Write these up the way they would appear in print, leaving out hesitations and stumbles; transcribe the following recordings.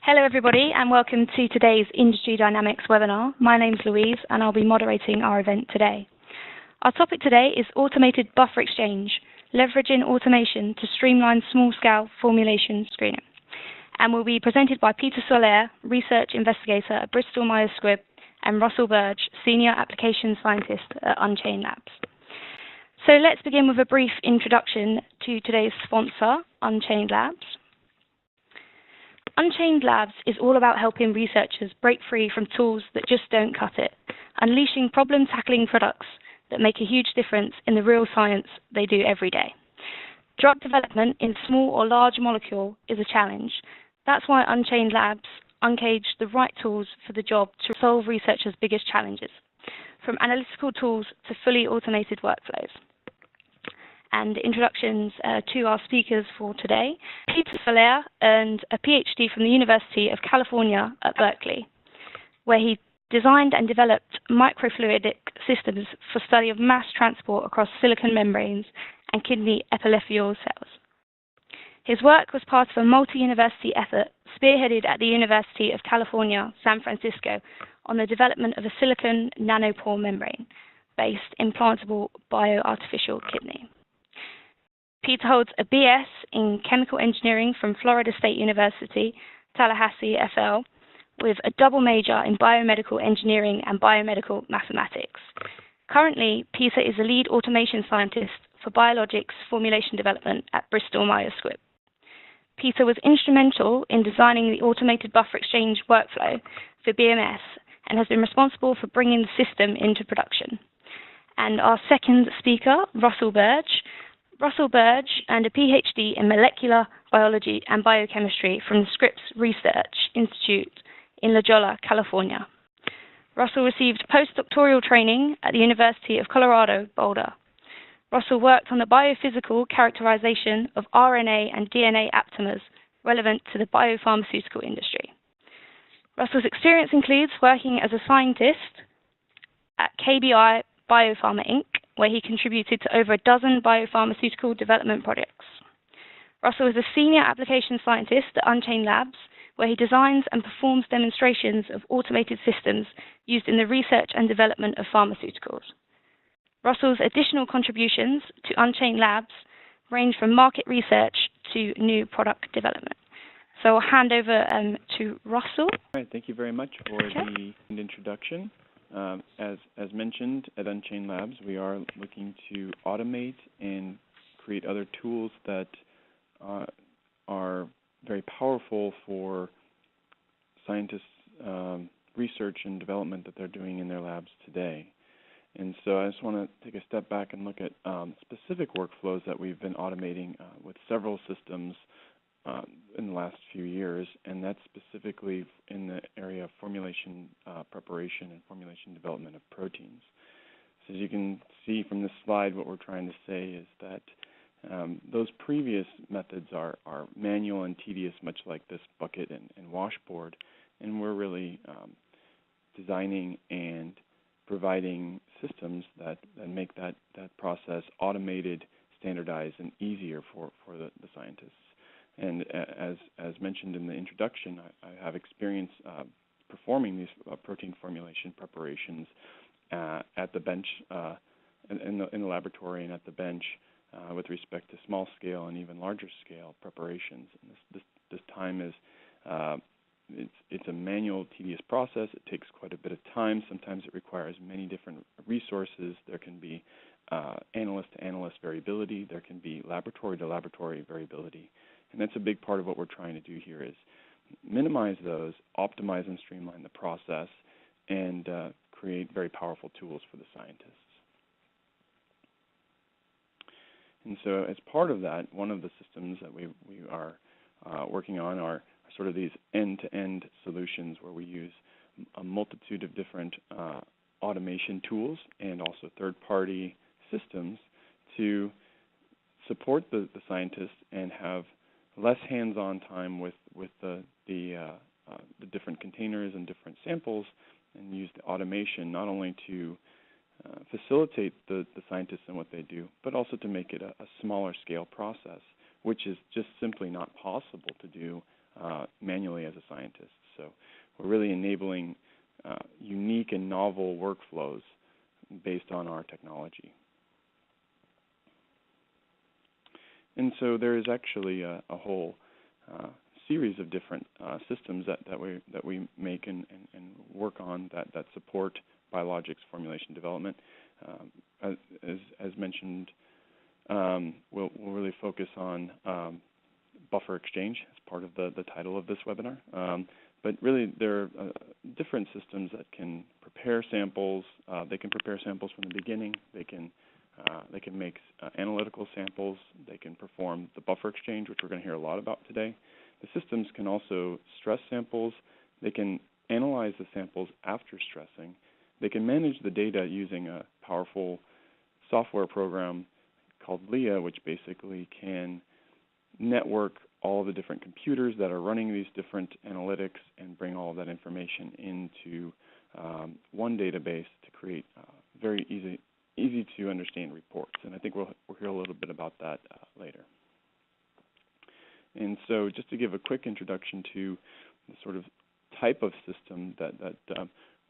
Hello everybody and welcome to today's Industry Dynamics webinar. My name's Louise and I'll be moderating our event today. Our topic today is automated buffer exchange, leveraging automation to streamline small-scale formulation screening, and will be presented by Peter Soler, Research Investigator at Bristol-Myers Squibb, and Russell Burge, Senior Application Scientist at Unchained Labs. So let's begin with a brief introduction to today's sponsor, Unchained Labs. Unchained Labs is all about helping researchers break free from tools that just don't cut it, unleashing problem-tackling products that make a huge difference in the real science they do every day. Drug development in small or large molecule is a challenge. That's why Unchained Labs uncaged the right tools for the job to solve researchers' biggest challenges, from analytical tools to fully automated workflows. And introductions to our speakers for today. Peter Soler earned a Ph.D. from the University of California at Berkeley, where he designed and developed microfluidic systems for study of mass transport across silicon membranes and kidney epithelial cells. His work was part of a multi-university effort spearheaded at the University of California, San Francisco, on the development of a silicon nanopore membrane-based implantable bioartificial kidney. Peter holds a BS in Chemical Engineering from Florida State University, Tallahassee, FL, with a double major in Biomedical Engineering and Biomedical Mathematics. Currently, Peter is a lead automation scientist for Biologics Formulation Development at Bristol-Myers Squibb. Peter was instrumental in designing the automated buffer exchange workflow for BMS and has been responsible for bringing the system into production. And our second speaker, Russell Burge. Russell Burge earned a Ph.D. in molecular biology and biochemistry from the Scripps Research Institute in La Jolla, California. Russell received postdoctoral training at the University of Colorado, Boulder. Russell worked on the biophysical characterization of RNA and DNA aptamers relevant to the biopharmaceutical industry. Russell's experience includes working as a scientist at KBI Biopharma Inc., where he contributed to over a dozen biopharmaceutical development projects. Russell is a senior application scientist at Unchained Labs, where he designs and performs demonstrations of automated systems used in the research and development of pharmaceuticals. Russell's additional contributions to Unchained Labs range from market research to new product development. So I'll hand over to Russell. All right, thank you very much for the introduction. As mentioned, at Unchained Labs, we are looking to automate and create other tools that are very powerful for scientists' research and development that they're doing in their labs today. And so I just want to take a step back and look at specific workflows that we've been automating with several systems in the last few years, and that's specifically in the area of formulation preparation and formulation development of proteins. So as you can see from this slide, what we're trying to say is that those previous methods are manual and tedious, much like this bucket and washboard, and we're really designing and providing systems that make that process automated, standardized, and easier for the scientists. And as mentioned in the introduction, I have experience performing these protein formulation preparations at the bench, in the laboratory and at the bench with respect to small scale and even larger scale preparations. And this time is it's a manual, tedious process. It takes quite a bit of time. Sometimes it requires many different resources. There can be analyst-to-analyst variability. There can be laboratory-to-laboratory variability. And that's a big part of what we're trying to do here is minimize those, optimize and streamline the process, and create very powerful tools for the scientists. And so as part of that, one of the systems that we are working on are sort of these end-to-end solutions where we use a multitude of different automation tools and also third-party systems to support the scientists and have less hands-on time with the different containers and different samples, and use the automation not only to facilitate the scientists and what they do, but also to make it a smaller scale process, which is just simply not possible to do manually as a scientist. So we're really enabling unique and novel workflows based on our technology. And so there is actually a whole series of different systems that we make and work on that support biologics formulation development. As mentioned, we'll really focus on buffer exchange as part of the title of this webinar. But really, there are different systems that can prepare samples. They can prepare samples from the beginning. They can make analytical samples. They can perform the buffer exchange, which we're going to hear a lot about today. The systems can also stress samples. They can analyze the samples after stressing. They can manage the data using a powerful software program called LEA, which basically can network all the different computers that are running these different analytics and bring all of that information into one database to create very easy to understand reports. And I think we'll hear a little bit about that later. And so just to give a quick introduction to the sort of type of system that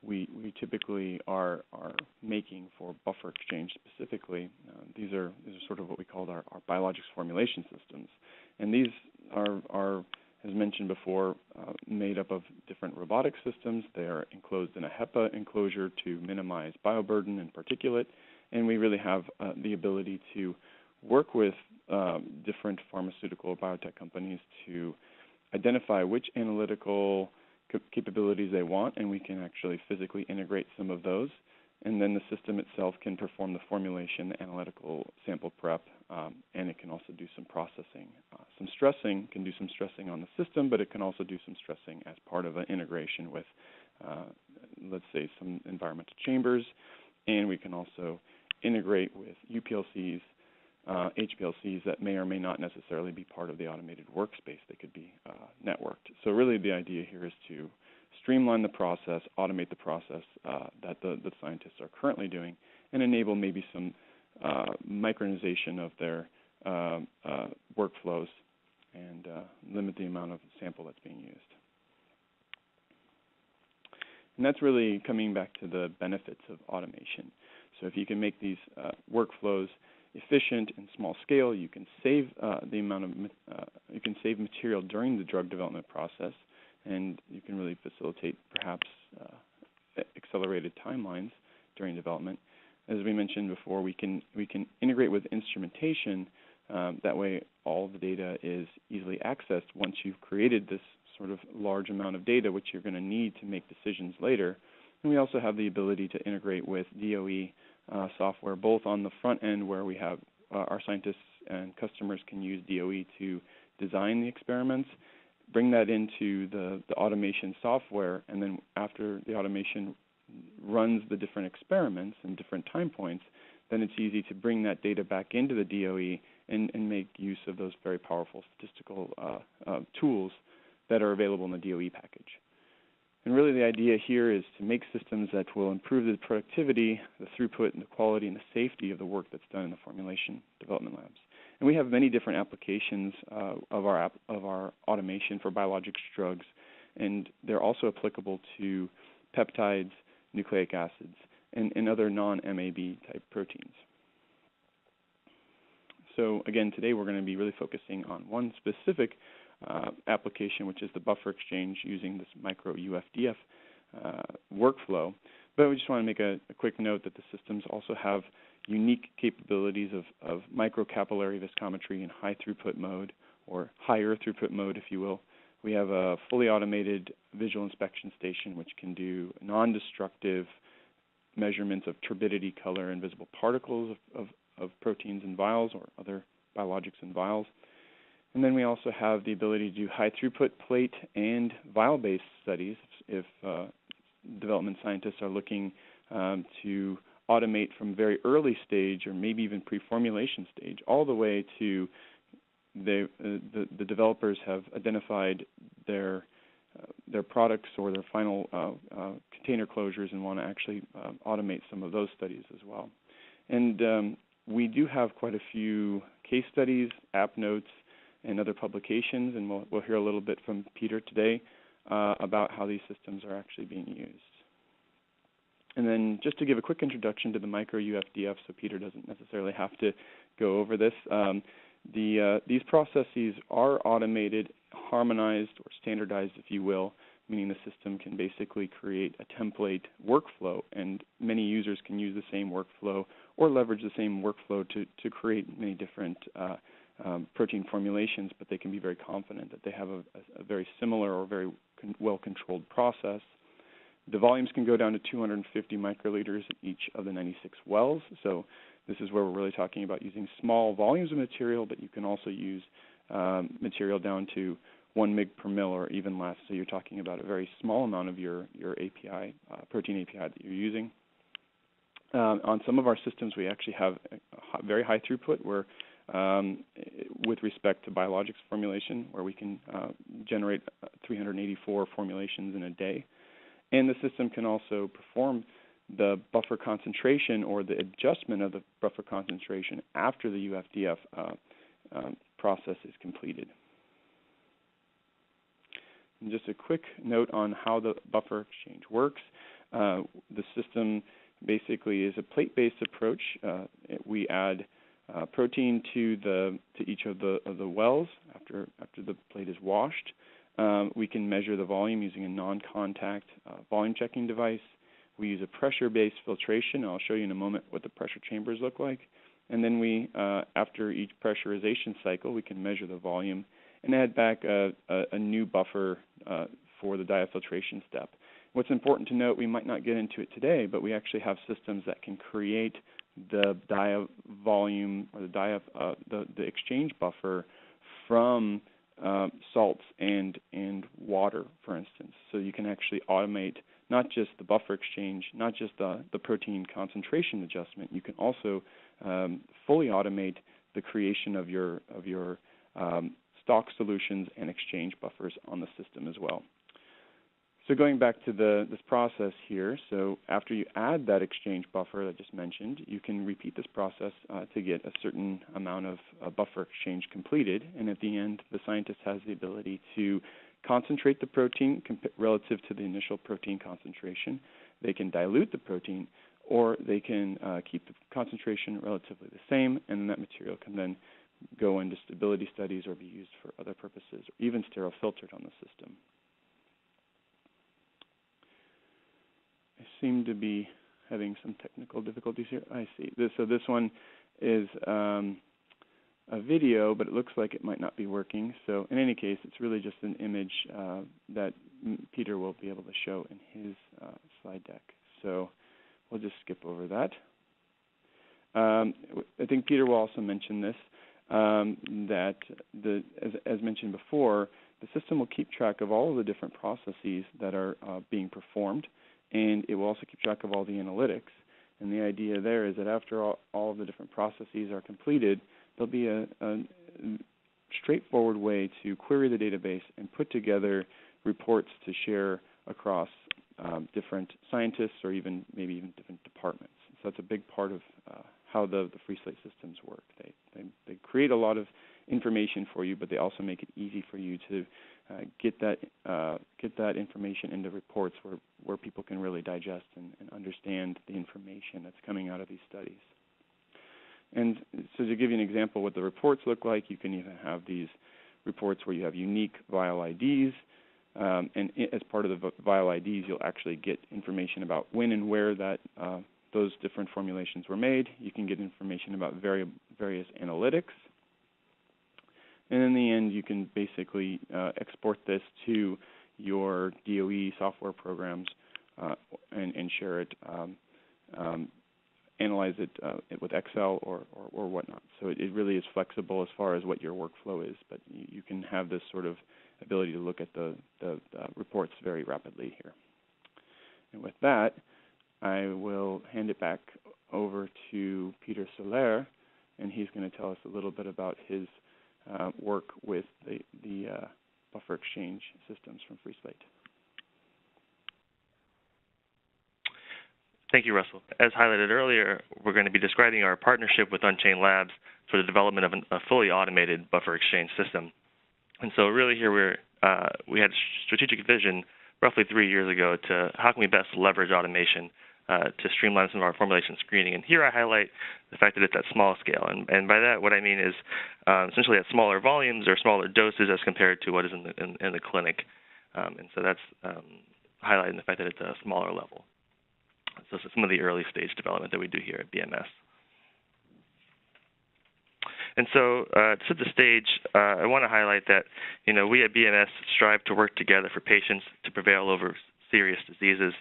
we typically are making for buffer exchange specifically, these are sort of what we call our biologics formulation systems. And these are, as mentioned before, made up of different robotic systems. They are enclosed in a HEPA enclosure to minimize bioburden and particulate. And we really have the ability to work with different pharmaceutical or biotech companies to identify which analytical capabilities they want, and we can actually physically integrate some of those. And then the system itself can perform the formulation, the analytical sample prep, and it can also do some processing. Some stressing, can do some stressing on the system, but it can also do some stressing as part of an integration with, let's say, some environmental chambers. And we can also integrate with UPLCs, HPLCs that may or may not necessarily be part of the automated workspace. They could be networked. So really the idea here is to streamline the process, automate the process that the scientists are currently doing, and enable maybe some micronization of their workflows and limit the amount of sample that's being used. And that's really coming back to the benefits of automation. So if you can make these workflows efficient and small scale, you can save the amount of you can save material during the drug development process, and you can really facilitate perhaps accelerated timelines during development. As we mentioned before, we can integrate with instrumentation. That way, all the data is easily accessed once you've created this sort of large amount of data, which you're going to need to make decisions later. And we also have the ability to integrate with DOE software, both on the front end where we have our scientists and customers can use DOE to design the experiments, bring that into the automation software, and then after the automation runs the different experiments and different time points, then it's easy to bring that data back into the DOE and make use of those very powerful statistical tools that are available in the DOE package. And really the idea here is to make systems that will improve the productivity, the throughput, and the quality and the safety of the work that's done in the formulation development labs. And we have many different applications of our automation for biologics drugs, and they're also applicable to peptides, nucleic acids, and other non-MAB type proteins. So again, today we're going to be really focusing on one specific application, which is the buffer exchange using this micro UFDF workflow. But we just want to make a quick note that the systems also have unique capabilities of microcapillary viscometry in high throughput mode, or higher throughput mode, if you will. We have a fully automated visual inspection station which can do non-destructive measurements of turbidity, color, and visible particles of proteins in vials or other biologics in vials. And then we also have the ability to do high throughput plate and vial-based studies if development scientists are looking to automate from very early stage or maybe even pre-formulation stage all the way to the developers have identified their products or their final container closures and want to actually automate some of those studies as well. And we do have quite a few case studies, app notes, and other publications, and we'll hear a little bit from Peter today about how these systems are actually being used. And then just to give a quick introduction to the micro UFDF, so Peter doesn't necessarily have to go over this, these processes are automated, harmonized, or standardized, if you will, meaning the system can basically create a template workflow, and many users can use the same workflow or leverage the same workflow to create many different protein formulations, but they can be very confident that they have a very similar or very well-controlled process. The volumes can go down to 250 microliters in each of the 96 wells, so this is where we're really talking about using small volumes of material, but you can also use material down to 1 mg per mil or even less, so you're talking about a very small amount of your API, protein API that you're using. On some of our systems, we actually have a very high throughput where, with respect to biologics formulation, where we can generate 384 formulations in a day. And the system can also perform the buffer concentration or the adjustment of the buffer concentration after the UFDF process is completed. And just a quick note on how the buffer exchange works. The system basically is a plate-based approach. We add protein to each of the wells after the plate is washed. We can measure the volume using a non-contact volume checking device. We use a pressure-based filtration. I'll show you in a moment what the pressure chambers look like. And then we, after each pressurization cycle, we can measure the volume and add back a new buffer for the diafiltration step. What's important to note, we might not get into it today, but we actually have systems that can create the dia volume or the exchange buffer from salts and water, for instance. So you can actually automate not just the buffer exchange, not just the protein concentration adjustment. You can also fully automate the creation of your stock solutions and exchange buffers on the system as well. So going back to this process here, so after you add that exchange buffer I just mentioned, you can repeat this process to get a certain amount of buffer exchange completed, and at the end, the scientist has the ability to concentrate the protein relative to the initial protein concentration. They can dilute the protein, or they can keep the concentration relatively the same, and that material can then go into stability studies or be used for other purposes, or even sterile filtered on the system. I seem to be having some technical difficulties here. I see. So this one is a video, but it looks like it might not be working. So in any case, it's really just an image that Peter will be able to show in his slide deck. So we'll just skip over that. I think Peter will also mention this, that as mentioned before, the system will keep track of all of the different processes that are being performed, and it will also keep track of all the analytics. And the idea there is that after all of the different processes are completed, there'll be a straightforward way to query the database and put together reports to share across different scientists or maybe even different departments. So that's a big part of how the Freeslate systems work. They create a lot of information for you, but they also make it easy for you to get that information into reports where people can really digest and understand the information that's coming out of these studies. And so to give you an example what the reports look like, you can even have these reports where you have unique vial IDs, and as part of the vial IDs, you'll actually get information about when and where those different formulations were made. You can get information about various analytics. And in the end, you can basically export this to your DOE software programs and share it, analyze it with Excel or whatnot. So it really is flexible as far as what your workflow is, but you can have this sort of ability to look at the reports very rapidly here. And with that, I will hand it back over to Peter Soler, and he's going to tell us a little bit about his work with the buffer exchange systems from Freeslate. Thank you, Russell. As highlighted earlier, we're going to be describing our partnership with Unchained Labs for the development of a fully automated buffer exchange system. And so really here we had a strategic vision roughly 3 years ago to how can we best leverage automation to streamline some of our formulation screening. And here I highlight the fact that it's at small scale. And by that, what I mean is essentially at smaller volumes or smaller doses as compared to what is in the clinic. And so that's highlighting the fact that it's a smaller level. So some of the early stage development that we do here at BMS. And so to set the stage, I want to highlight that, we at BMS strive to work together for patients to prevail over serious diseases.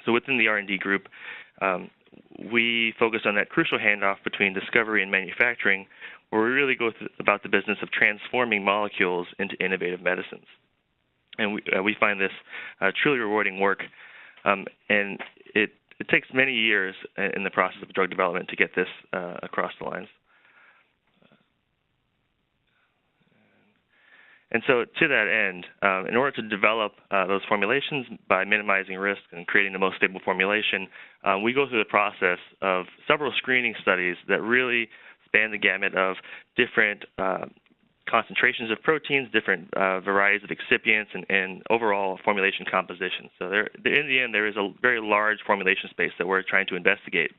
So within the R&D group, we focus on that crucial handoff between discovery and manufacturing, where we really go about the business of transforming molecules into innovative medicines. And we find this truly rewarding work, and it takes many years in the process of drug development to get this across the lines. And so to that end, in order to develop those formulations by minimizing risk and creating the most stable formulation, we go through the process of several screening studies that really span the gamut of different concentrations of proteins, different varieties of excipients, and overall formulation composition. So in the end, there is a very large formulation space that we're trying to investigate.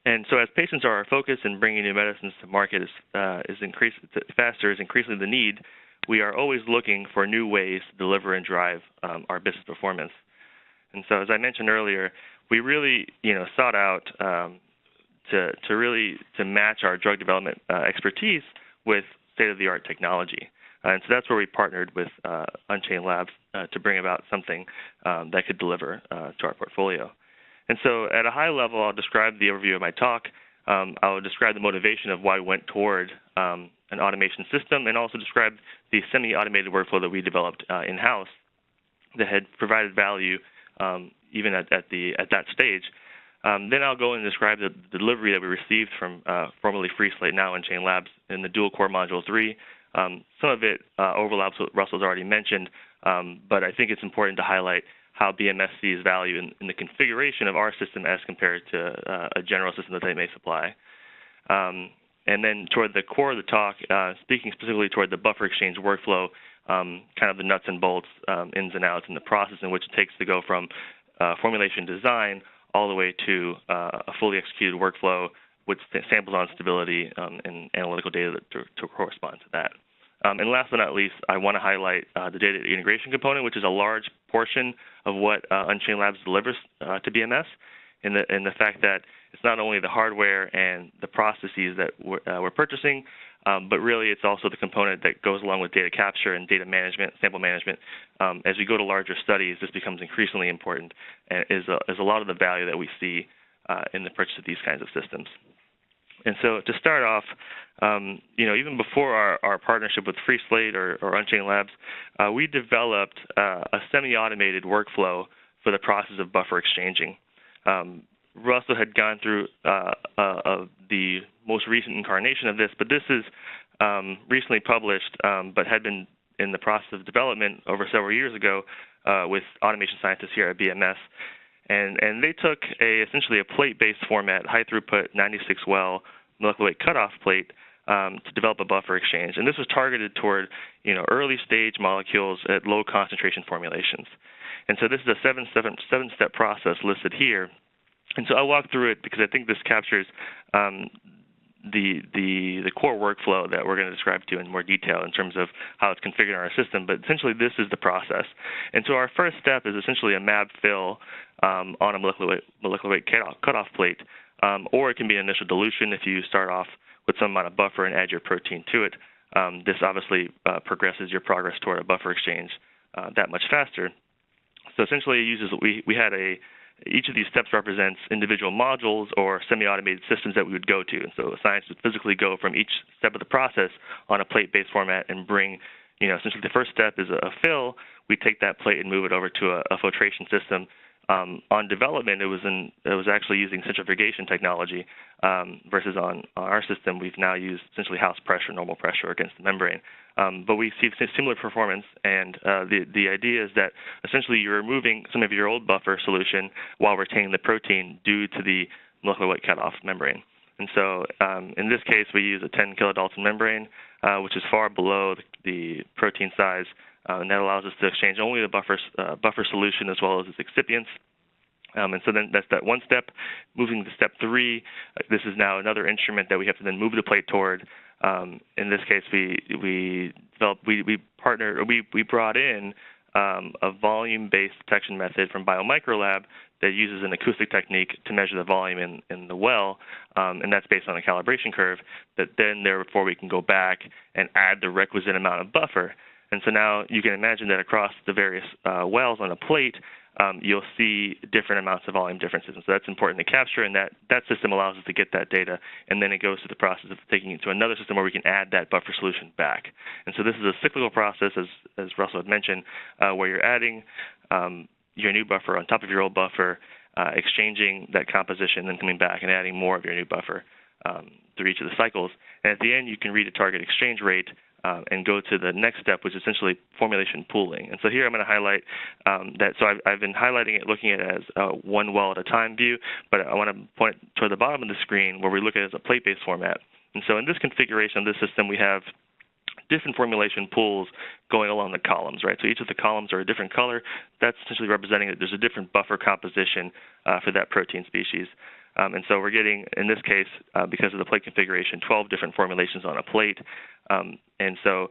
And so as patients are our focus and bringing new medicines to market is increasingly the need, we are always looking for new ways to deliver and drive our business performance. And so as I mentioned earlier, we really sought out to match our drug development expertise with state-of-the-art technology. And so that's where we partnered with Unchained Labs to bring about something that could deliver to our portfolio. And so at a high level, I'll describe the overview of my talk. I'll describe the motivation of why we went toward an automation system, and also describe the semi-automated workflow that we developed in-house that had provided value even at that stage. Then I'll go and describe the delivery that we received from formerly Freeslate, now Unchained Labs, in the dual core module 3. Some of it overlaps with what Russell's already mentioned, but I think it's important to highlight how BMS sees value in the configuration of our system as compared to a general system that they may supply. And then toward the core of the talk, speaking specifically toward the buffer exchange workflow, kind of the nuts and bolts, ins and outs, and the process in which it takes to go from formulation design all the way to a fully executed workflow with samples on stability and analytical data to correspond to that. And last but not least, I want to highlight the data integration component, which is a large portion of what Unchained Labs delivers to BMS, in the fact that it's not only the hardware and the processes that we're purchasing, but really it's also the component that goes along with data capture and data management, sample management. As we go to larger studies, this becomes increasingly important, and is a lot of the value that we see in the purchase of these kinds of systems. And so to start off, even before our partnership with Freeslate or Unchained Labs, we developed a semi-automated workflow for the process of buffer exchanging. Russell had gone through the most recent incarnation of this, but this is recently published, but had been in the process of development over several years ago with automation scientists here at BMS. And they took essentially a plate-based format, high-throughput 96-well molecular weight cutoff plate to develop a buffer exchange. And this was targeted toward early-stage molecules at low concentration formulations. And so this is a seven-step process listed here. And so I'll walk through it because I think this captures the core workflow that we're going to describe to you in more detail in terms of how it's configured in our system. But essentially, this is the process. And so our first step is essentially a MAB fill on a molecular weight cutoff plate, or it can be an initial dilution if you start off with some amount of buffer and add your protein to it. This obviously progresses your progress toward a buffer exchange that much faster. So essentially, it uses we had each of these steps represents individual modules or semi-automated systems that we would go to. And so scientists would physically go from each step of the process on a plate-based format and bring, essentially the first step is a fill. We take that plate and move it over to a filtration system On development, it was actually using centrifugation technology, versus on our system, we've now used essentially house pressure, normal pressure against the membrane. But we see similar performance, and the idea is that essentially you're removing some of your old buffer solution while retaining the protein due to the molecular weight cutoff membrane. And so in this case, we use a 10 kilodalton membrane, which is far below the protein size, and that allows us to exchange only the buffer solution as well as its excipients. And so then that's that one step. Moving to step 3, this is now another instrument that we have to then move the plate toward. In this case, we brought in a volume-based detection method from Biomicrolab that uses an acoustic technique to measure the volume in the well, and that's based on a calibration curve. That then, therefore, we can go back and add the requisite amount of buffer. And so now you can imagine that across the various wells on a plate, you'll see different amounts of volume differences. And so that's important to capture, and that system allows us to get that data. And then it goes through the process of taking it to another system where we can add that buffer solution back. And so this is a cyclical process, as Russell had mentioned, where you're adding your new buffer on top of your old buffer, exchanging that composition, then coming back and adding more of your new buffer through each of the cycles. And at the end, you can read a target exchange rate and go to the next step, which is essentially formulation pooling. And so here I'm going to highlight that. So I've been highlighting it, looking at it as one well at a time view, but I want to point toward the bottom of the screen where we look at it as a plate-based format. And so in this configuration of this system, we have different formulation pools going along the columns, right? So each of the columns are a different color. That's essentially representing that there's a different buffer composition for that protein species. And so we're getting, in this case, because of the plate configuration, 12 different formulations on a plate. And so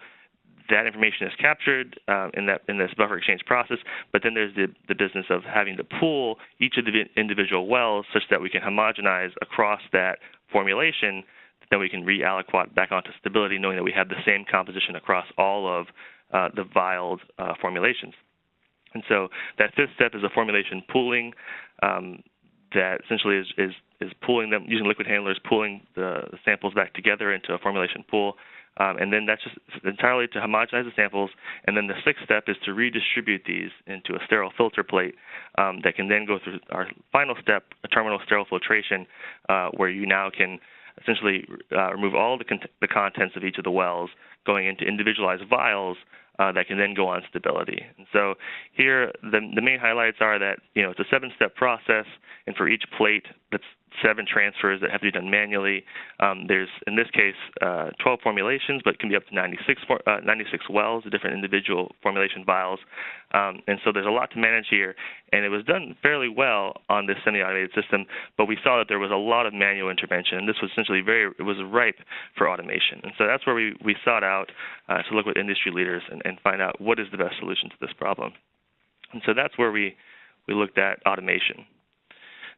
that information is captured in this buffer exchange process, but then there's the business of having to pool each of the individual wells such that we can homogenize across that formulation. Then we can realiquot back onto stability, knowing that we have the same composition across all of the vialed formulations. And so that fifth step is a formulation pooling that essentially is pooling them, using liquid handlers, pooling the samples back together into a formulation pool. And then that's just entirely to homogenize the samples. And then the sixth step is to redistribute these into a sterile filter plate that can then go through our final step, a terminal sterile filtration, where you now can essentially remove all the contents of each of the wells, going into individualized vials that can then go on stability. And so here, the main highlights are that it's a 7-step process, and for each plate, that's 7 transfers that have to be done manually. There's, in this case, 12 formulations, but it can be up to 96 wells, the different individual formulation vials. And so there's a lot to manage here, and it was done fairly well on this semi-automated system, but we saw that there was a lot of manual intervention, and this was essentially it was ripe for automation. And so that's where we sought out to look with industry leaders and find out what is the best solution to this problem. And so that's where we looked at automation.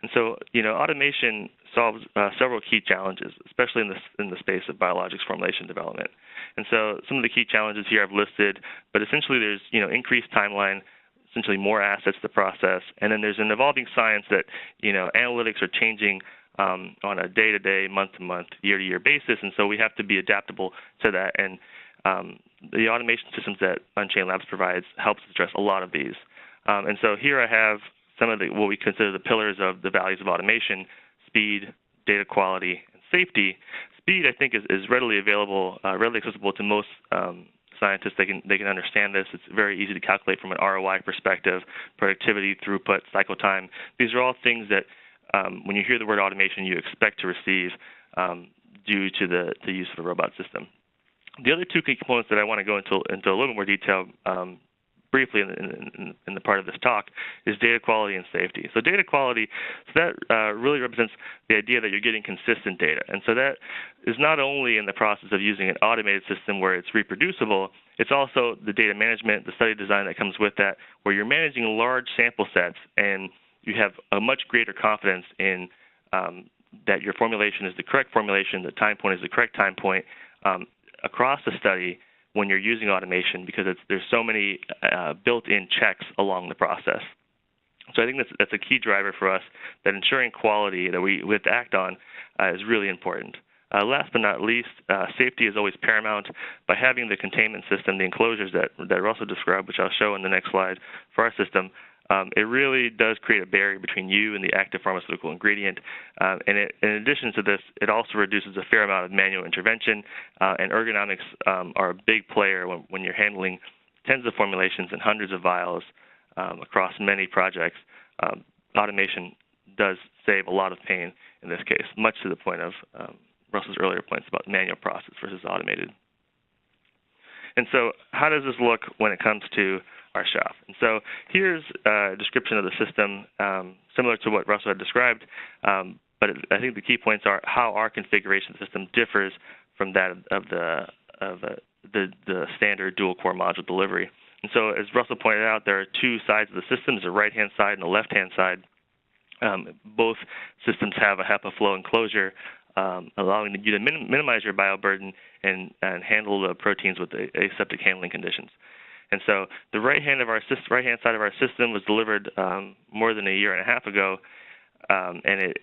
And so, automation solves several key challenges, especially in the space of biologics formulation development. And so some of the key challenges here I've listed, but essentially there's, increased timeline, essentially more assets to process, and then there's an evolving science that, analytics are changing on a day-to-day, month-to-month, year-to-year basis, and so we have to be adaptable to that. And the automation systems that Unchained Labs provides helps address a lot of these. And so here I have some of what we consider the pillars of the values of automation: speed, data quality, and safety. Speed, I think, is readily available, readily accessible to most scientists. They can understand this. It's very easy to calculate from an ROI perspective: productivity, throughput, cycle time. These are all things that, when you hear the word automation, you expect to receive due to the use of a robot system. The other two key components that I want to go into a little more detail briefly in the part of this talk is data quality and safety. So data quality, that really represents the idea that you're getting consistent data. And so that is not only in the process of using an automated system where it's reproducible, it's also the data management, the study design that comes with that, where you're managing large sample sets and you have a much greater confidence in that your formulation is the correct formulation, the time point is the correct time point across the study when you're using automation, because there's so many built-in checks along the process. So I think that's a key driver for us, that ensuring quality that we have to act on is really important. Last but not least, safety is always paramount. By having the containment system, the enclosures that Russell described, which I'll show in the next slide for our system, it really does create a barrier between you and the active pharmaceutical ingredient. And in addition to this, it also reduces a fair amount of manual intervention, and ergonomics are a big player when you're handling tens of formulations and hundreds of vials across many projects. Automation does save a lot of pain in this case, much to the point of Russell's earlier points about manual process versus automated. And so how does this look when it comes to our shop? And so here's a description of the system similar to what Russell had described, but I think the key points are how our configuration system differs from that of the standard dual-core module delivery. And so as Russell pointed out, there are two sides of the system. There's a right-hand side and a left-hand side. Both systems have a HEPA flow enclosure, allowing you to minimize your bioburden and handle the proteins with aseptic handling conditions. And so the right-hand side of our system was delivered more than a year and a half ago, and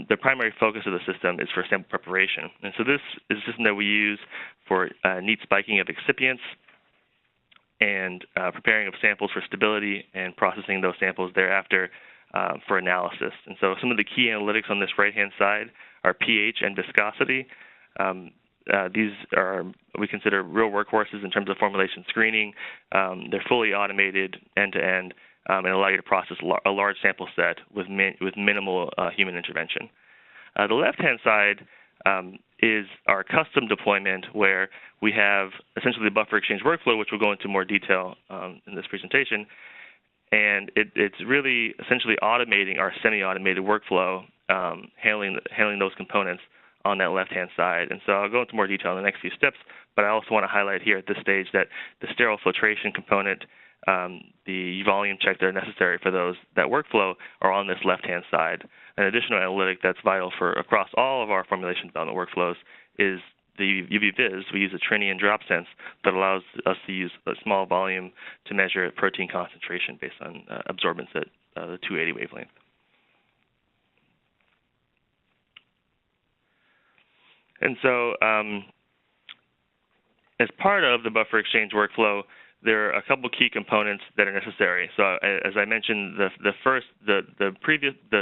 the primary focus of the system is for sample preparation. And so this is a system that we use for neat spiking of excipients and preparing of samples for stability and processing those samples thereafter for analysis. And so some of the key analytics on this right-hand side are pH and viscosity. These are, we consider, real workhorses in terms of formulation screening. They're fully automated end-to-end and allow you to process a large sample set with minimal human intervention. The left-hand side is our custom deployment, where we have essentially the buffer exchange workflow, which we'll go into more detail in this presentation. And it's really essentially automating our semi-automated workflow, handling those components on that left-hand side. And so I'll go into more detail in the next few steps, but I also want to highlight here at this stage that the sterile filtration component, the volume check that are necessary for that workflow are on this left-hand side. An additional analytic that's vital for across all of our formulation development workflows is the UV-Vis. We use a Trinian drop sense that allows us to use a small volume to measure protein concentration based on absorbance at the 280 wavelength. And so as part of the buffer exchange workflow, there are a couple key components that are necessary. So as I mentioned, the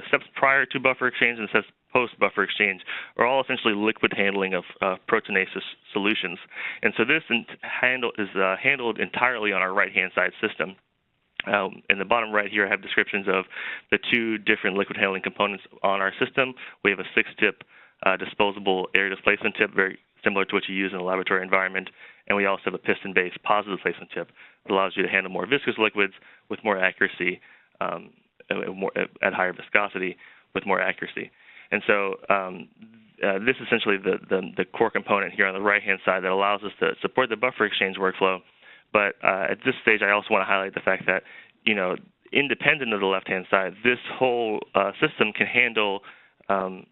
steps prior to buffer exchange and the steps post buffer exchange are all essentially liquid handling of proteinaceous solutions. And so this is handled entirely on our right-hand side system. In the bottom right here, I have descriptions of the two different liquid handling components on our system. We have a 6-tip disposable air displacement tip, very similar to what you use in a laboratory environment. And we also have a piston-based positive displacement tip that allows you to handle more viscous liquids with more accuracy, at higher viscosity with more accuracy. And so this is essentially the core component here on the right-hand side that allows us to support the buffer exchange workflow. But at this stage, I also want to highlight the fact that, independent of the left-hand side, this whole system can handle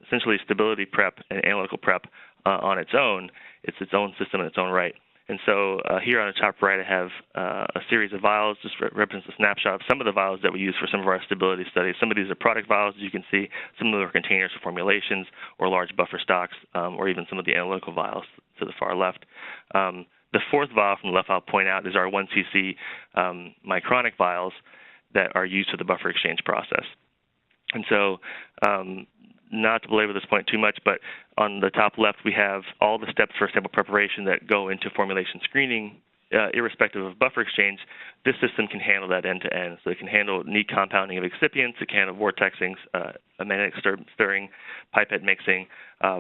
essentially stability prep and analytical prep on its own. It's its own system in its own right. And so here on the top right, I have a series of vials, just represents a snapshot of some of the vials that we use for some of our stability studies. Some of these are product vials, as you can see. Some of them are containers for formulations or large buffer stocks, or even some of the analytical vials to the far left. The fourth vial from the left I'll point out is our 1 cc micronic vials that are used for the buffer exchange process. And so not to belabor this point too much, but on the top left, we have all the steps for sample preparation that go into formulation screening, irrespective of buffer exchange. This system can handle that end-to-end. So it can handle neat compounding of excipients, it can handle vortexing, magnetic stirring, pipette mixing,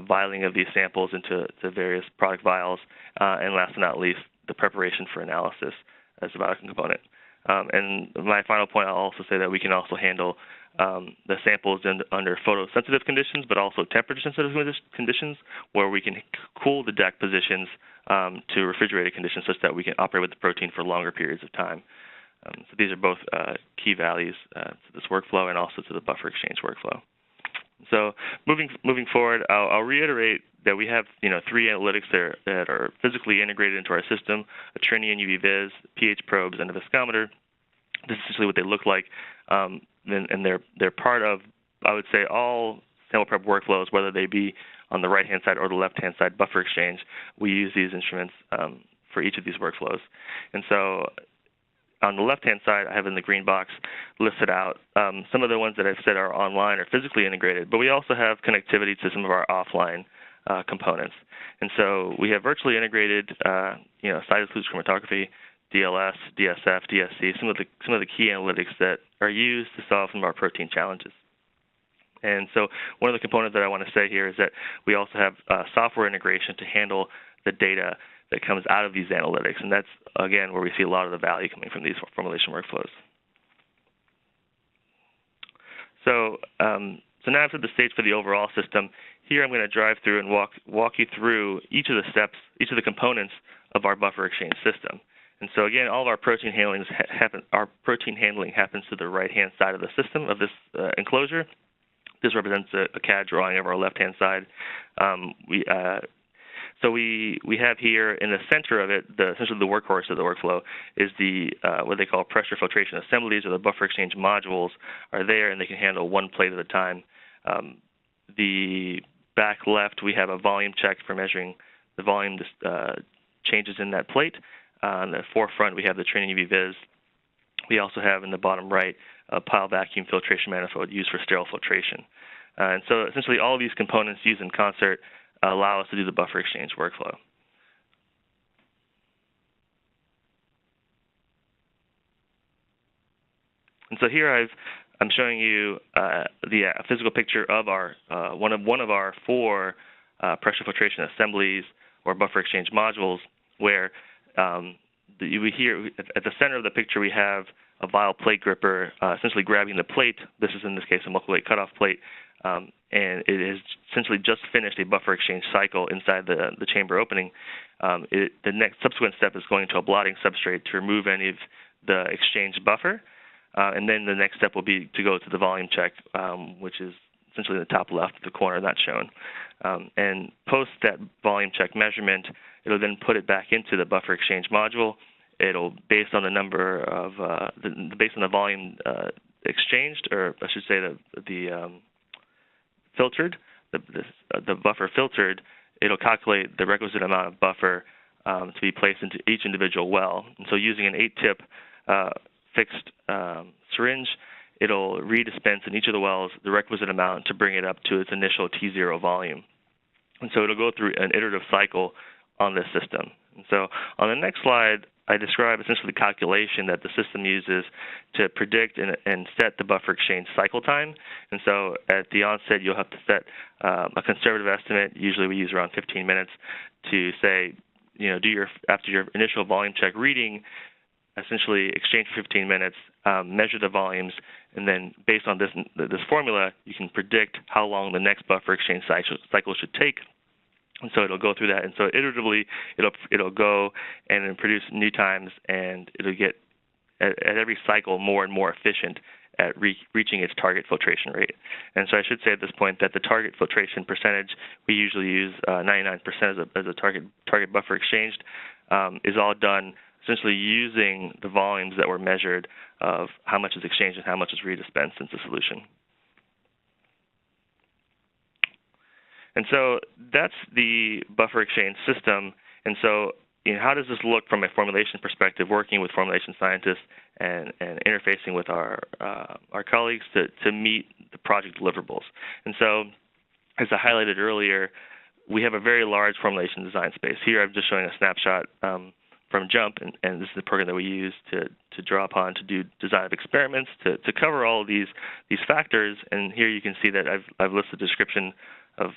vialing of these samples into various product vials, and last but not least, the preparation for analysis as a vital component. And my final point, I'll also say that we can also handle the samples under photosensitive conditions, but also temperature-sensitive conditions, where we can cool the deck positions to refrigerated conditions such that we can operate with the protein for longer periods of time. So these are both key values to this workflow and also to the buffer exchange workflow. So moving forward, I'll reiterate that we have 3 analytics there that are physically integrated into our system: a Trinian UV-Vis, pH probes, and a viscometer. This is essentially what they look like, and they're part of, I would say, all sample prep workflows, whether they be on the right-hand side or the left-hand side buffer exchange. We use these instruments for each of these workflows. And so on the left-hand side, I have in the green box listed out some of the ones that I've said are online or physically integrated, but we also have connectivity to some of our offline components. And so we have virtually integrated, side-of-loop chromatography, DLS, DSF, DSC, some of the key analytics that are used to solve some of our protein challenges. And so one of the components that I want to say here is that we also have software integration to handle the data that comes out of these analytics, and that's, again, where we see a lot of the value coming from these formulation workflows. So now I've set the stage for the overall system. Here I'm going to drive through and walk you through each of the steps, each of the components of our buffer exchange system. And so again, all of our protein handling happens to the right-hand side of the system of this enclosure. This represents a CAD drawing of our left-hand side. So we have here in the center of it, essentially the workhorse of the workflow is the what they call pressure filtration assemblies, or the buffer exchange modules are there, and they can handle one plate at a time. The back left, we have a volume check for measuring the volume changes in that plate. On the forefront, we have the training UV vis. We also have in the bottom right a pile vacuum filtration manifold used for sterile filtration. And so essentially all of these components used in concert allow us to do the buffer exchange workflow. And so here I'm showing you the physical picture of our one of our 4 pressure filtration assemblies or buffer exchange modules, where here at the center of the picture we have a vial plate gripper essentially grabbing the plate. This is in this case a multi-plate cutoff plate, and it has essentially just finished a buffer exchange cycle inside the chamber opening. The next subsequent step is going to a blotting substrate to remove any of the exchange buffer, and then the next step will be to go to the volume check, which is essentially in the top left of the corner, not shown. And post that volume check measurement, it'll then put it back into the buffer exchange module. It'll, based on the number of, based on the volume exchanged, or I should say the filtered, the buffer filtered, it'll calculate the requisite amount of buffer to be placed into each individual well. And so using an 8-tip fixed syringe, it'll redispense in each of the wells the requisite amount to bring it up to its initial T0 volume. And so it'll go through an iterative cycle on this system. And so on the next slide, I describe essentially the calculation that the system uses to predict and set the buffer exchange cycle time. And so at the onset, you'll have to set a conservative estimate. Usually we use around 15 minutes to say, after your initial volume check reading, essentially exchange for 15 minutes, measure the volumes, and then based on this formula, you can predict how long the next buffer exchange cycle should take. And so it'll go through that, and so iteratively it'll go and produce new times, and it'll get at every cycle more and more efficient at reaching its target filtration rate. And so I should say at this point that the target filtration percentage, we usually use 99% as a target buffer exchanged, is all done essentially using the volumes that were measured of how much is exchanged and how much is redispensed into solution. And so that's the buffer exchange system. And so how does this look from a formulation perspective, working with formulation scientists and interfacing with our colleagues to meet the project deliverables? And so, as I highlighted earlier, we have a very large formulation design space. Here I'm just showing a snapshot from JUMP, and this is the program that we use to draw upon to do design of experiments, to cover all of these factors. And here you can see that I've listed a description of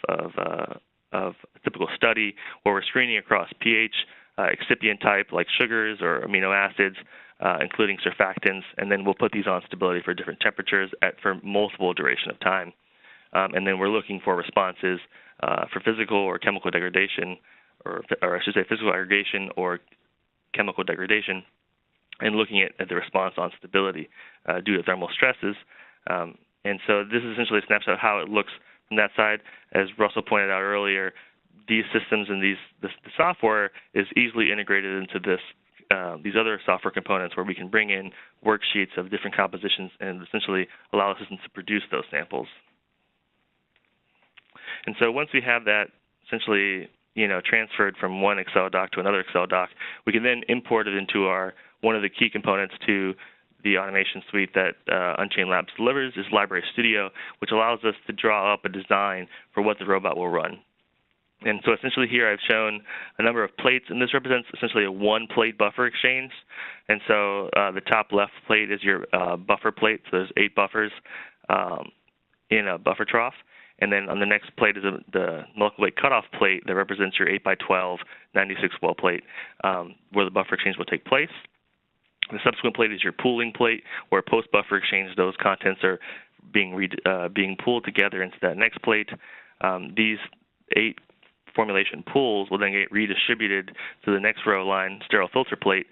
a typical study where we're screening across pH, excipient type like sugars or amino acids, including surfactants, and then we'll put these on stability for different temperatures for multiple duration of time. And then we're looking for responses for physical or chemical degradation, or I should say physical aggregation or chemical degradation, and looking at the response on stability due to thermal stresses. And so this is essentially a snapshot of how it looks from that side. As Russell pointed out earlier, these systems and the software is easily integrated into these other software components where we can bring in worksheets of different compositions and essentially allow the system to produce those samples. And so once we have that transferred from one Excel doc to another Excel doc, we can then import it into our one of the key components to the automation suite that Unchained Labs delivers is Library Studio, which allows us to draw up a design for what the robot will run. And so essentially here I've shown a number of plates, and this represents essentially a one-plate buffer exchange. And so the top left plate is your buffer plate, so there's 8 buffers in a buffer trough. And then on the next plate is the molecular weight cutoff plate that represents your 8 by 12 96 well plate, where the buffer exchange will take place. The subsequent plate is your pooling plate, where post-buffer exchange, those contents are being pulled together into that next plate. These 8 formulation pools will then get redistributed to the next row line sterile filter plate,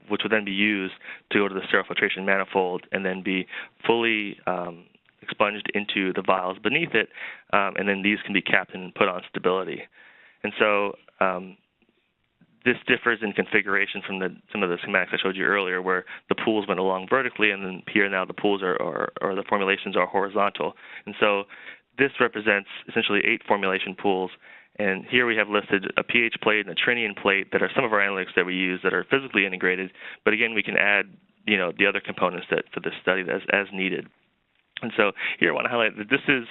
which will then be used to go to the sterile filtration manifold and then be fully expunged into the vials beneath it, and then these can be capped and put on stability. And so this differs in configuration from some of the schematics I showed you earlier, where the pools went along vertically, and then here now the pools or the formulations are horizontal. And so this represents essentially 8 formulation pools. And here we have listed a pH plate and a trinium plate that are some of our analytics that we use that are physically integrated. But again, we can add, the other components that for this study as needed. And so here I want to highlight that this is,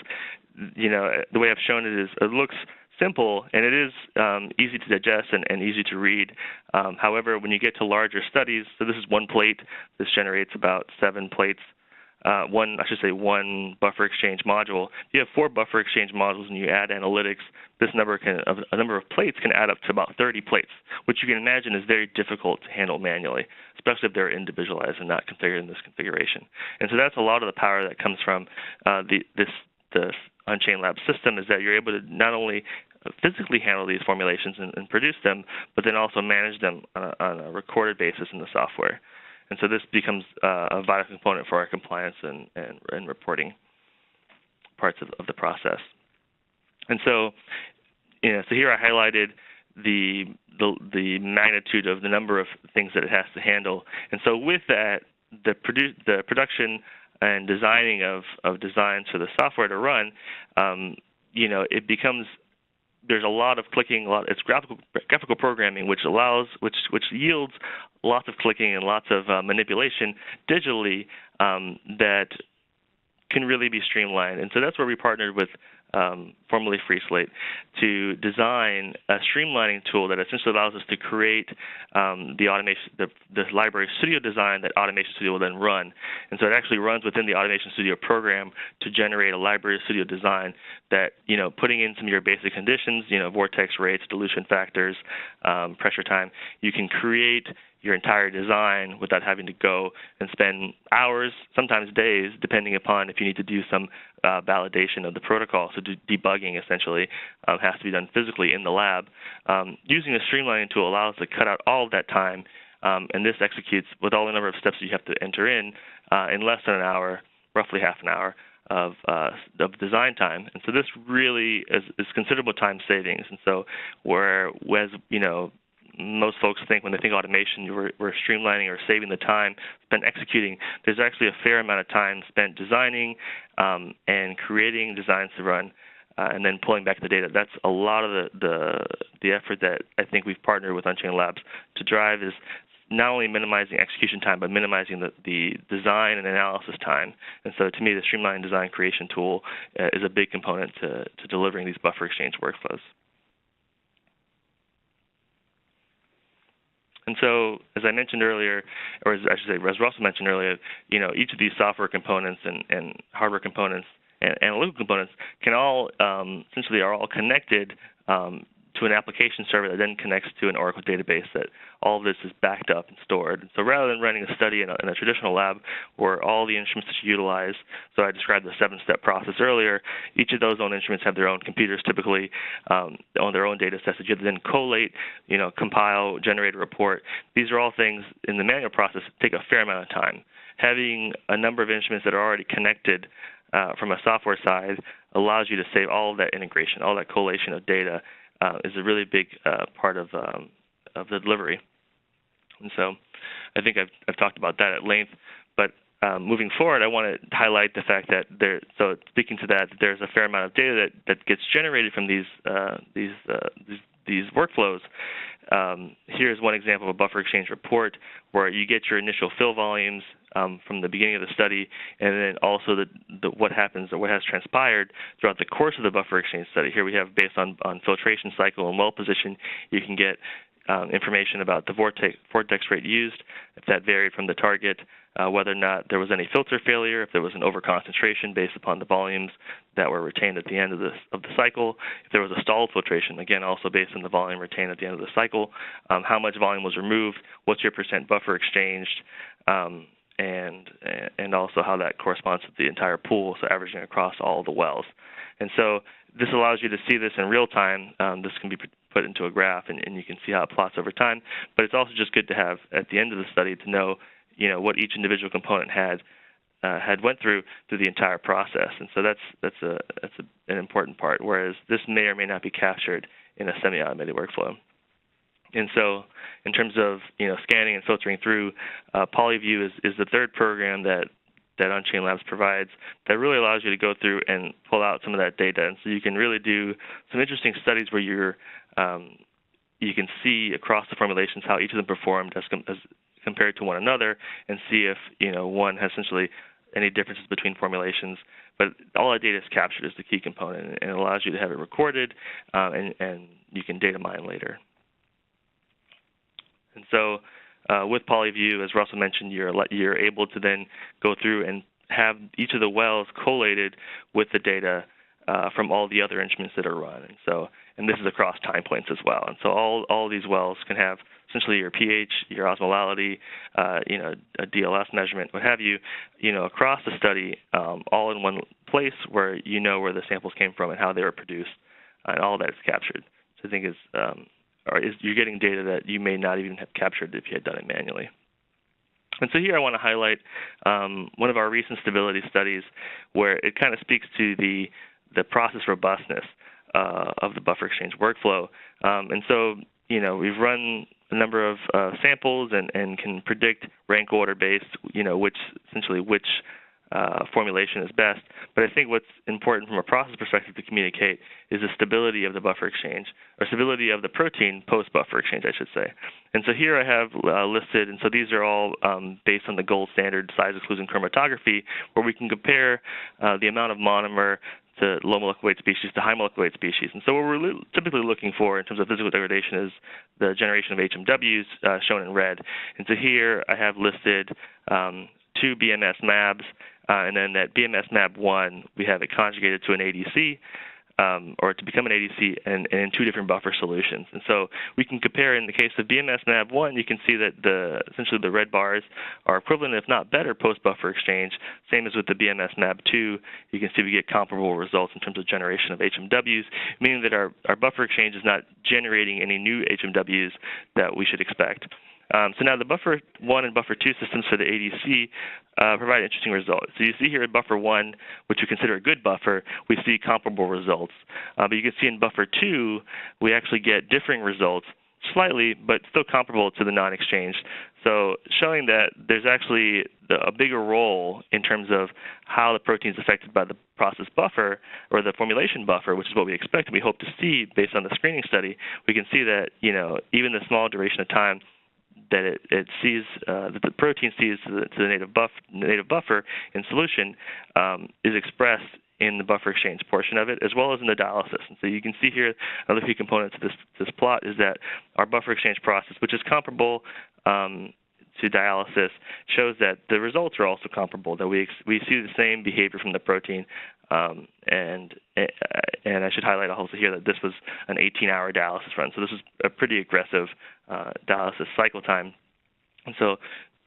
the way I've shown it is it looks simple, and it is easy to digest and easy to read. However, when you get to larger studies, so this is 1 plate. This generates about 7 plates. One buffer exchange module. If you have 4 buffer exchange modules and you add analytics, this number a number of plates can add up to about 30 plates, which you can imagine is very difficult to handle manually, especially if they're individualized and not configured in this configuration. And so that's a lot of the power that comes from the Unchained Labs system, is that you're able to not only physically handle these formulations and produce them, but then also manage them on a recorded basis in the software. And so this becomes a vital component for our compliance and reporting parts of the process. And so, so here I highlighted the magnitude of the number of things that it has to handle. And so with that, the production and designing of designs for the software to run, it becomes, there's a lot of clicking, it's graphical programming, which yields lots of clicking and lots of manipulation digitally that can really be streamlined. And so that's where we partnered with formerly Freeslate to design a streamlining tool that essentially allows us to create the Library Studio design that Automation Studio will then run. And so it actually runs within the Automation Studio program to generate a Library Studio design that, putting in some of your basic conditions, vortex rates, dilution factors, pressure time, you can create your entire design without having to go and spend hours, sometimes days, depending upon if you need to do some validation of the protocol. So debugging, essentially, has to be done physically in the lab. Using a streamlining tool allows us to cut out all of that time, and this executes with all the number of steps you have to enter in less than an hour, roughly half an hour of design time. And so this really is considerable time savings. And so whereas, most folks think when they think automation, we're streamlining or saving the time spent executing. There's actually a fair amount of time spent designing and creating designs to run and then pulling back the data. That's a lot of the effort that I think we've partnered with Unchained Labs to drive, is not only minimizing execution time, but minimizing the design and analysis time. And so to me, the Streamline Design Creation tool is a big component to delivering these buffer exchange workflows. And so, as I mentioned earlier, or as Russell mentioned earlier, each of these software components and hardware components and analytical components can all essentially are all connected to an application server that then connects to an Oracle database that all of this is backed up and stored. So rather than running a study in a traditional lab where all the instruments that you utilize, so I described the 7-step process earlier, each of those own instruments have their own computers typically, on their own data sets that you have to then collate, compile, generate a report. These are all things in the manual process that take a fair amount of time. Having a number of instruments that are already connected from a software side allows you to save all of that integration, all that collation of data, is a really big part of the delivery. And so I think I've talked about that at length. But moving forward, I want to highlight the fact that speaking to that, there's a fair amount of data that gets generated from these workflows. here's one example of a buffer exchange report where you get your initial fill volumes from the beginning of the study, and then also what happens or what has transpired throughout the course of the buffer exchange study. Here we have, based on filtration cycle and well position, you can get information about the vortex rate used, if that varied from the target, whether or not there was any filter failure, if there was an overconcentration based upon the volumes that were retained at the end of the cycle, if there was a stalled filtration, again, also based on the volume retained at the end of the cycle, how much volume was removed, what's your percent buffer exchanged, and also how that corresponds to the entire pool, so averaging across all the wells. And so this allows you to see this in real time. This can be put into a graph, and you can see how it plots over time. But it's also just good to have at the end of the study to know, what each individual component had went through the entire process. And so that's an important part. Whereas this may or may not be captured in a semi-automated workflow. And so, in terms of scanning and filtering through, PolyView is the third program that Unchained Labs provides that really allows you to go through and pull out some of that data. And so you can really do some interesting studies where you can see across the formulations how each of them performed as compared to one another, and see if one has essentially any differences between formulations. But all that data is captured as the key component, and it allows you to have it recorded, and you can data mine later. And so with PolyView, as Russell mentioned, you're able to then go through and have each of the wells collated with the data from all the other instruments that are run. And this is across time points as well. And so all these wells can have essentially your pH, your osmolality, a DLS measurement, what have you, across the study, all in one place where where the samples came from and how they were produced, and all that is captured. So I think you're getting data that you may not even have captured if you had done it manually. And so here I want to highlight one of our recent stability studies where it kind of speaks to the process robustness of the buffer exchange workflow. And so, we've run a number of samples and can predict rank order based, which formulation is best. But I think what's important from a process perspective to communicate is the stability of the buffer exchange, or stability of the protein post-buffer exchange, I should say. And so here I have listed, and so these are all based on the gold standard size exclusion chromatography, where we can compare the amount of monomer to low molecular weight species to high molecular weight species. And so what we're typically looking for in terms of physical degradation is the generation of HMWs shown in red. And so here I have listed 2 BMS MABs, and then that BMS MAB1, we have it conjugated to an ADC, or to become an ADC, and in 2 different buffer solutions. And so we can compare, in the case of BMS MAB1, you can see that essentially the red bars are equivalent, if not better, post-buffer exchange. Same as with the BMS MAB2, you can see we get comparable results in terms of generation of HMWs, meaning that our buffer exchange is not generating any new HMWs that we should expect. So now the buffer 1 and buffer 2 systems for the ADC provide interesting results. So you see here in buffer 1, which we consider a good buffer, we see comparable results. But you can see in buffer 2, we actually get differing results, slightly, but still comparable to the non-exchange. So showing that there's actually a bigger role in terms of how the protein is affected by the process buffer, or the formulation buffer, which is what we expect and we hope to see based on the screening study. We can see that, even the small duration of time that it sees, that the protein sees to the native buffer in solution is expressed in the buffer exchange portion of it, as well as in the dialysis. And so you can see here, another key component to this plot is that our buffer exchange process, which is comparable to dialysis, shows that the results are also comparable, that we see the same behavior from the protein. And I should highlight also here that this was an 18-hour dialysis run. So this is a pretty aggressive dialysis cycle time. And so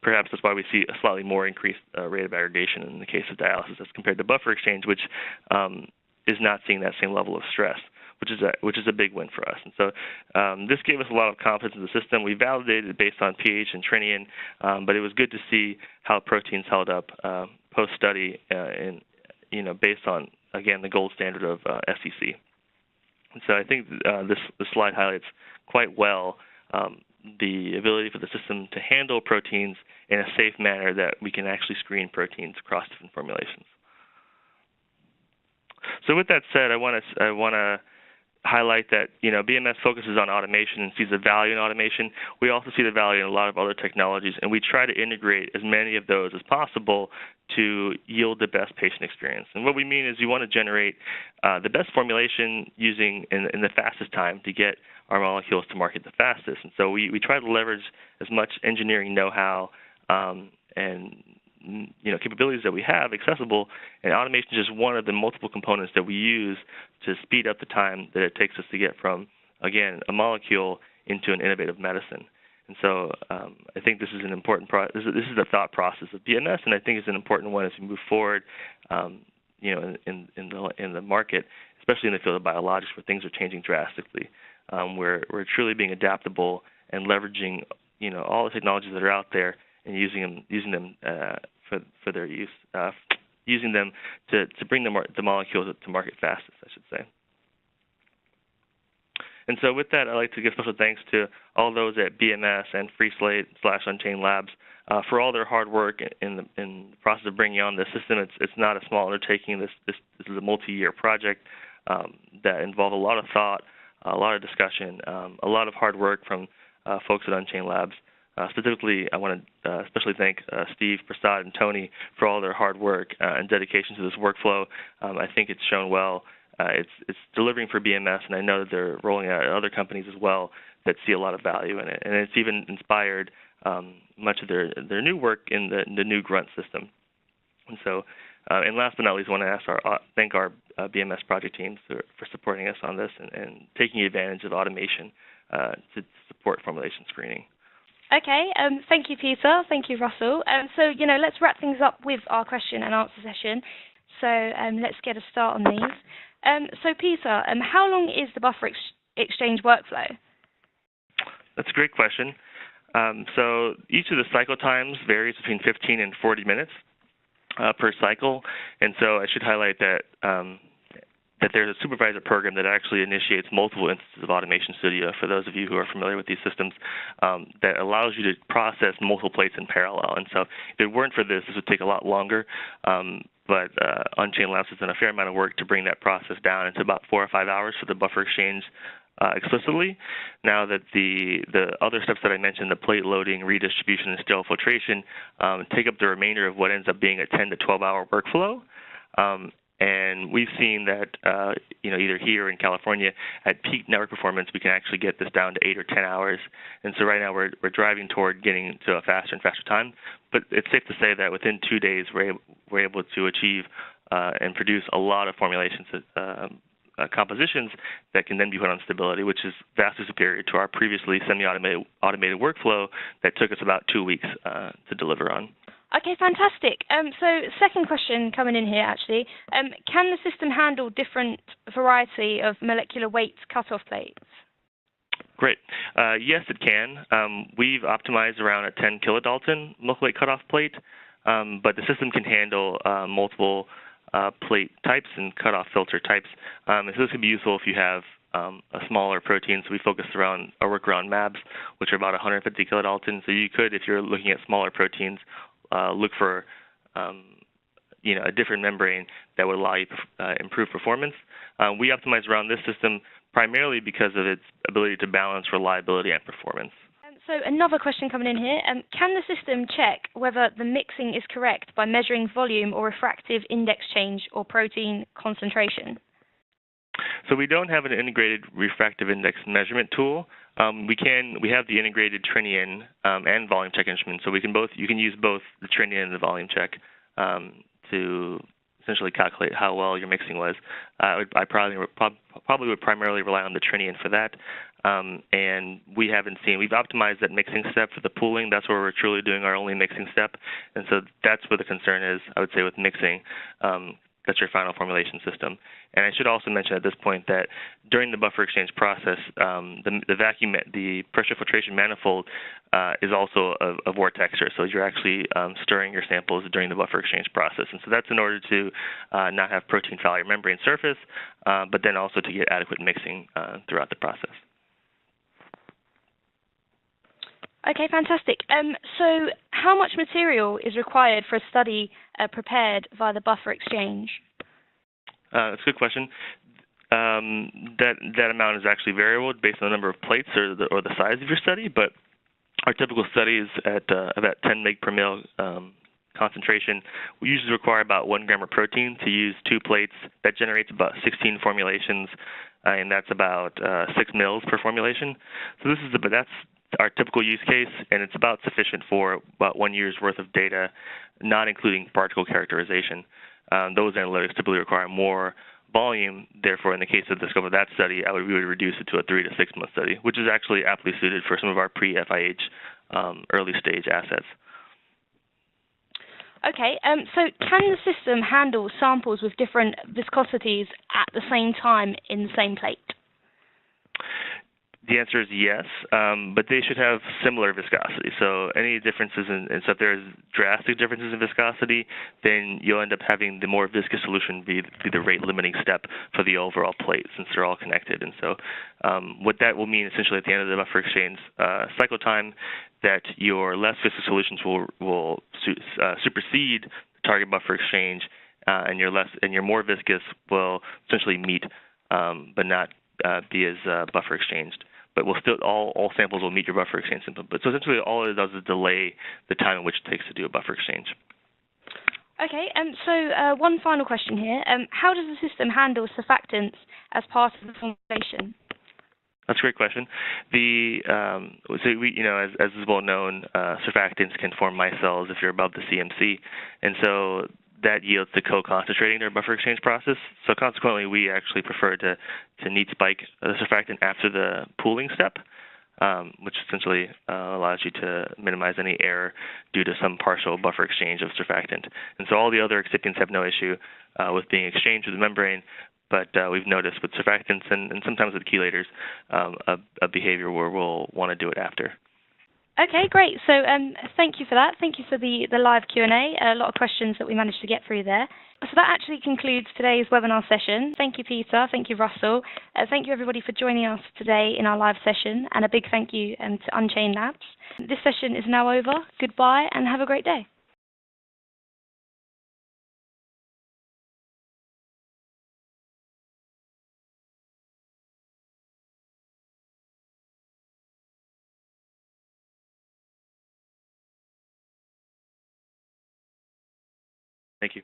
perhaps that's why we see a slightly more increased rate of aggregation in the case of dialysis as compared to buffer exchange, which is not seeing that same level of stress, which is a big win for us. And so this gave us a lot of confidence in the system. We validated it based on pH and trinium, but it was good to see how proteins held up post-study based on, again, the gold standard of SEC. And so I think this slide highlights quite well the ability for the system to handle proteins in a safe manner, that we can actually screen proteins across different formulations. So with that said, I want to highlight that, BMS focuses on automation and sees the value in automation. We also see the value in a lot of other technologies, and we try to integrate as many of those as possible to yield the best patient experience. And what we mean is you want to generate the best formulation using in the fastest time to get our molecules to market the fastest. And so we try to leverage as much engineering know-how and capabilities that we have accessible, and automation is just one of the multiple components that we use to speed up the time that it takes us to get from, again, a molecule into an innovative medicine. And so I think this is an important this is the thought process of BMS, and I think it's an important one as we move forward, in the market, especially in the field of biologics where things are changing drastically. We're truly being adaptable and leveraging, all the technologies that are out there and using them for their use, using them to bring the molecules to market fastest, I should say. And so with that, I'd like to give special thanks to all those at BMS and Freeslate / Unchained Labs for all their hard work in the process of bringing on this system. It's not a small undertaking. This is a multi-year project that involved a lot of thought, a lot of discussion, a lot of hard work from folks at Unchained Labs. Specifically, I want to especially thank Steve, Prasad, and Tony for all their hard work and dedication to this workflow. I think it's shown well. It's delivering for BMS, and I know that they're rolling out at other companies as well that see a lot of value in it. And it's even inspired much of their new work in the new Grunt system. And so, and last but not least, I want to thank our BMS project teams for supporting us on this and taking advantage of automation to support formulation screening. Okay, thank you, Peter. Thank you, Russell. So, let's wrap things up with our question and answer session. So let's get a start on these. So, Peter, how long is the buffer exchange workflow? That's a great question. So each of the cycle times varies between 15 and 40 minutes per cycle. And so I should highlight that that there's a supervisor program that actually initiates multiple instances of Automation Studio, for those of you who are familiar with these systems, that allows you to process multiple plates in parallel. And so if it weren't for this would take a lot longer, but Unchained Labs has done a fair amount of work to bring that process down into about 4 or 5 hours for the buffer exchange explicitly. Now that the other steps that I mentioned, the plate loading, redistribution, and sterile filtration, take up the remainder of what ends up being a 10 to 12-hour workflow. And we've seen that, either here in California at peak network performance, we can actually get this down to 8 or 10 hours. And so right now we're driving toward getting to a faster and faster time. But it's safe to say that within 2 days we're able to achieve and produce a lot of formulations, compositions that can then be put on stability, which is vastly superior to our previously semi-automated workflow that took us about 2 weeks to deliver on. Okay, fantastic. So second question coming in here, actually. Can the system handle different variety of molecular weight cutoff plates? Great. Yes, it can. We've optimized around a 10 kilodalton molecular weight cutoff plate, but the system can handle multiple plate types and cutoff filter types. So this can be useful if you have a smaller protein. So we focus our work around MABs, which are about 150 kilodalton. So you could, if you're looking at smaller proteins, look for a different membrane that would allow you to improve performance. We optimize around this system primarily because of its ability to balance reliability and performance. So another question coming in here. Can the system check whether the mixing is correct by measuring volume or refractive index change or protein concentration? So we don't have an integrated refractive index measurement tool. We have the integrated Trinian and volume check instrument. So you can use both the Trinian and the volume check to essentially calculate how well your mixing was. I probably would primarily rely on the Trinian for that. And we've optimized that mixing step for the pooling. That's where we're truly doing our only mixing step. And so that's where the concern is, I would say, with mixing. That's your final formulation system. And I should also mention at this point that during the buffer exchange process, the pressure filtration manifold is also a vortexer. So you're actually stirring your samples during the buffer exchange process. And so that's in order to not have protein foul your membrane surface, but then also to get adequate mixing throughout the process. Okay, fantastic. So how much material is required for a study prepared via the buffer exchange? That's a good question. That amount is actually variable based on the number of plates or the size of your study, but our typical studies at about 10 mg per ml concentration, we usually require about 1 gram of protein to use 2 plates. That generates about 16 formulations, and that's about 6 mils per formulation. So that's our typical use case, and it's about sufficient for about 1 year's worth of data, not including particle characterization. Those analytics typically require more volume. Therefore, in the case of the scope of that study, we would reduce it to a 3 to 6 month study, which is actually aptly suited for some of our pre-FIH early stage assets. Okay, so can the system handle samples with different viscosities at the same time in the same plate? The answer is yes, but they should have similar viscosity. So any differences so if there's drastic differences in viscosity, then you'll end up having the more viscous solution be the rate-limiting step for the overall plate, since they're all connected. And so what that will mean essentially at the end of the buffer exchange cycle time, that your less viscous solutions will supersede the target buffer exchange, and your more viscous will essentially meet, but not be as buffer exchanged. But we'll still all samples will meet your buffer exchange symptom. But so essentially, all it does is delay the time in which it takes to do a buffer exchange. Okay, so one final question here: how does the system handle surfactants as part of the formulation? That's a great question. As is well known, surfactants can form micelles if you're above the CMC, and so that yields to co-concentrating their buffer exchange process. So consequently, we actually prefer to neat spike the surfactant after the pooling step, which essentially allows you to minimize any error due to some partial buffer exchange of surfactant. And so all the other excipients have no issue with being exchanged with the membrane, but we've noticed with surfactants and sometimes with chelators a behavior where we'll want to do it after. Okay, great. So thank you for that. Thank you for the live Q&A. A lot of questions that we managed to get through there. So that actually concludes today's webinar session. Thank you, Peter. Thank you, Russell. Thank you, everybody, for joining us today in our live session. And a big thank you to Unchained Labs. This session is now over. Goodbye, and have a great day.